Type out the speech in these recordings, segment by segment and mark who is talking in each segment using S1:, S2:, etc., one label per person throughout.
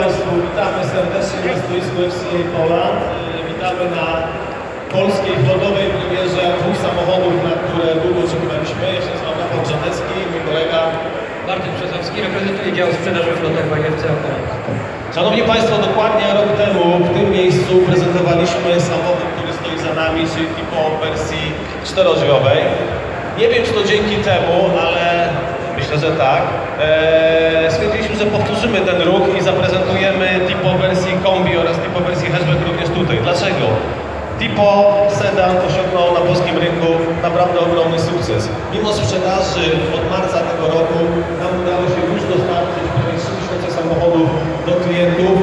S1: Państwu, witamy serdecznie na stoisku FCA Poland. Witamy na polskiej flotowej premierze dwóch samochodów, na które długo oczekiwaliśmy. Ja się nazywam Rafał Czarnecki, mój kolega
S2: Martin Brzozowski reprezentuje dział sprzedaży flotowej FCA Poland.
S1: Szanowni Państwo, dokładnie rok temu w tym miejscu prezentowaliśmy samochód, który stoi za nami, czyli Tipo w wersji czterodrzwiowej. Nie wiem, czy to dzięki temu, ale myślę, że tak. Stwierdziliśmy, że powtórzymy ten ruch i zaprezentujemy Tipo w wersji kombi oraz Tipo w wersji hatchback również tutaj. Dlaczego? Tipo sedan osiągnął na polskim rynku naprawdę ogromny sukces. Mimo sprzedaży od marca tego roku nam udało się już dostarczyć prawie 3000 samochodów do klientów,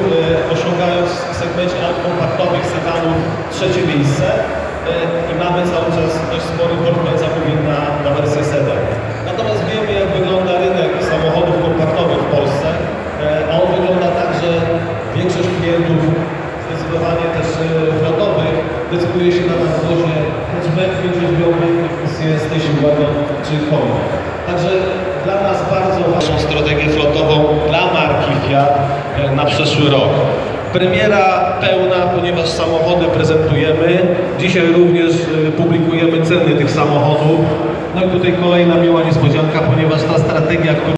S1: osiągając w segmencie aut kompaktowych, sedanów trzecie miejsce i mamy cały czas dość spory portfel zamówień na wersję sedan. Natomiast wiemy, jak wygląda rynek samochodów kompaktowych w Polsce, a on wygląda tak, że większość klientów zdecydowanie też flotowych decyduje się na nadwozie hatchback, pięciodrzwiowy, jest station wagon czy kombi. Także dla nas bardzo ważną strategię flotową dla marki Fiat na przyszły rok. Premiera pełna, ponieważ samochody prezentujemy. Dzisiaj również publikujemy ceny tych samochodów. No i tutaj kolejna miła niespodzianka, ponieważ ta strategia,